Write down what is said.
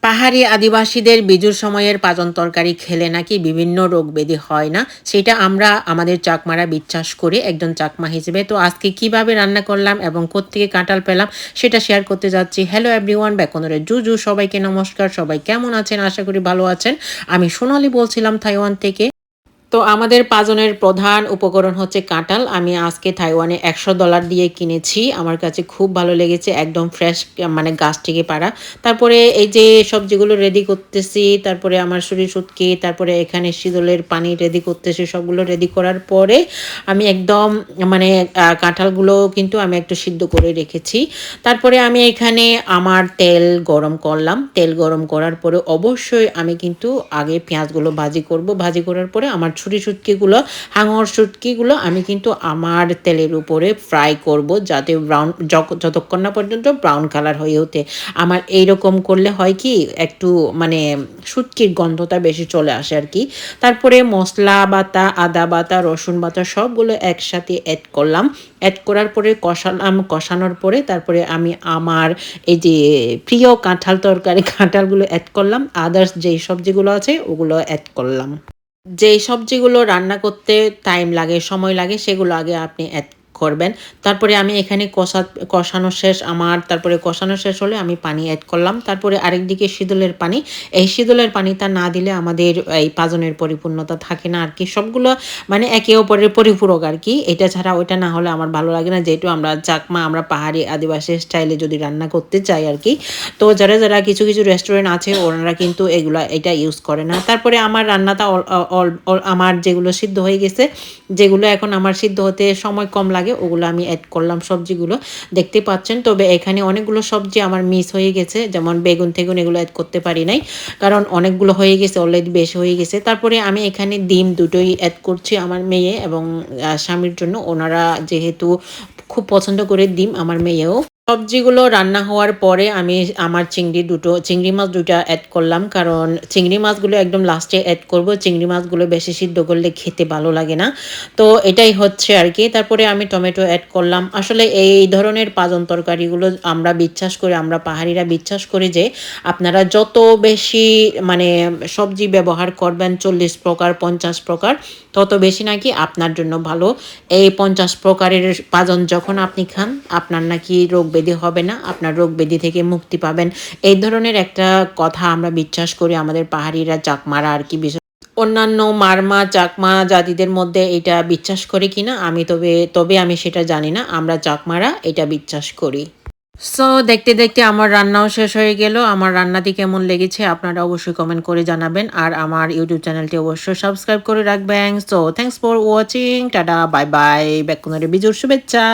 পাহাড়ি আদিবাসীদের বিজুর সময়ের পাজন তরকারি খেলে নাকি বিভিন্ন রোগ ব্যাধি হয় না, সেটা আমরা আমাদের চাকমারা বিশ্বাস করি একজন চাকমা হিসেবে। তো আজকে কিভাবে রান্না করলাম এবং কোত্থেকে কাঁঠাল পেলাম সেটা শেয়ার করতে যাচ্ছি। হ্যালো এভরিওয়ান, ব্যাকনরে জুজু, সবাইকে নমস্কার। সবাই কেমন আছেন? আশা করি ভালো আছেন। আমি সোনালি বলছিলাম থাইওয়ান থেকে। তো আমাদের পাজনের প্রধান উপকরণ হচ্ছে কাঁঠাল। আমি আজকে থাইওয়ানে $100 দিয়ে কিনেছি। আমার কাছে খুব ভালো লেগেছে। একদম ফ্রেশ মানে গাছ থেকে পাড়া। তারপরে এই যে সবজিগুলো রেডি করতেছি। তারপরে আমার শুটকি, তারপরে এখানে শীতলের পানি রেডি করতেছি। সবগুলো রেডি করার পরে আমি একদম মানে কাঁঠালগুলো কিন্তু আমি একটু সিদ্ধ করে রেখেছি। তারপরে আমি এখানে আমার তেল গরম করলাম। তেল গরম করার পরে অবশ্যই আমি কিন্তু আগে পেঁয়াজগুলো ভাজি করব। ভাজি করার পরে আমার শুটকিগুলো, হাঙর শুটকিগুলো আমি কিন্তু আমার তেলের উপরে ফ্রাই করব, যাতে ব্রাউন যতক্ষণ না পর্যন্ত ব্রাউন কালার হয়ে ওঠে। আমার এইরকম করলে হয় কি একটু মানে শুটকির গন্ধটা বেশি চলে আসে আর কি। তারপরে মশলা বাটা, আদা বাটা, রসুন বাটা সবগুলো একসাথে অ্যাড করলাম। অ্যাড করার পরে কষানোর পরে তারপরে আমি আমার এই যে প্রিয় কাঁঠাল তরকারি কাঁঠালগুলো অ্যাড করলাম। আদার্স যেই সবজিগুলো আছে ওগুলো অ্যাড করলাম। যেই সবজিগুলো রান্না করতে টাইম লাগে, সময় লাগে সেগুলো আগে আপনি অ্যাড করবেন। তারপরে আমি এখানে কষানো শেষ আমার। তারপরে কষানো শেষ হলে আমি পানি অ্যাড করলাম। তারপরে আরেকদিকে শীতলের পানি। এই শীতলের পানিটা না দিলে আমাদের এই পাজনের পরিপূর্ণতা থাকে না আর কি। সবগুলো মানে একে অপরের পরিপূরক আর কি। এটা ছাড়া ওইটা না হলে আমার ভালো লাগে না। যেহেতু আমরা চাকমা, আমরা পাহাড়ি আদিবাসী স্টাইলে যদি রান্না করতে চাই আর কি। তো যারা কিছু রেস্টুরেন্ট আছে ওনারা কিন্তু এটা ইউজ করে না। তারপরে আমার রান্নাটা আমার যেগুলো সিদ্ধ হয়ে গেছে, যেগুলো এখন আমার সিদ্ধ হতে সময় কম লাগে ওগুলো আমি অ্যাড করলাম সবজিগুলো। দেখতে পাচ্ছেন। তবে এখানে অনেকগুলো সবজি আমার মিস হয়ে গেছে, যেমন বেগুন টেগুন এগুলো অ্যাড করতে পারি নাই, কারণ অনেকগুলো হয়ে গেছে, অলরেডি বেশি হয়ে গেছে। তারপরে আমি এখানে ডিম দুটোই অ্যাড করছি আমার মেয়ে এবং স্বামীর জন্য। ওনারা যেহেতু খুব পছন্দ করে ডিম, আমার মেয়েও। সবজিগুলো রান্না হওয়ার পরে আমি আমার চিংড়ি মাছ দুটা অ্যাড করলাম, কারণ চিংড়ি মাছগুলো একদম লাস্টে অ্যাড করব। চিংড়ি মাছগুলো বেশি সিদ্ধ করলে খেতে ভালো লাগে না। তো এটাই হচ্ছে আর কি। তারপরে আমি টমেটো অ্যাড করলাম। আসলে এই ধরনের পাজন তরকারিগুলো আমরা বিশ্বাস করি, আমরা পাহাড়িরা বিশ্বাস করি যে আপনারা যত বেশি মানে সবজি ব্যবহার করবেন, 40 প্রকার 50 প্রকার, তত বেশি নাকি আপনার জন্য ভালো। এই 50 প্রকারের পাজন যখন আপনি খান, আপনার নাকি রোগ ব্যাধি হবে না, আপনার রোগ ব্যাধি থেকে মুক্তি পাবেন। এই ধরনের একটা কথা আমরা বিশ্বাস করি আমাদের পাহাড়িরা, চাকমারা আর কি। অন্যান্য মারমা, চাকমা জাতিদের মধ্যে এটা বিশ্বাস করে কিনা আমি তবে আমি সেটা জানি না। আমরা চাকমারা এটা বিশ্বাস করি। সো দেখতে দেখতে আমার রান্নাও শেষ হয়ে গেল। আমার রান্নাটি কেমন লেগেছে আপনারা অবশ্যই কমেন্ট করে জানাবেন। আর আমার ইউটিউব চ্যানেলটি অবশ্যই সাবস্ক্রাইব করে রাখবেন। So thanks for watching. Tata, bye bye. ব্যাক বিজুর শুভেচ্ছা।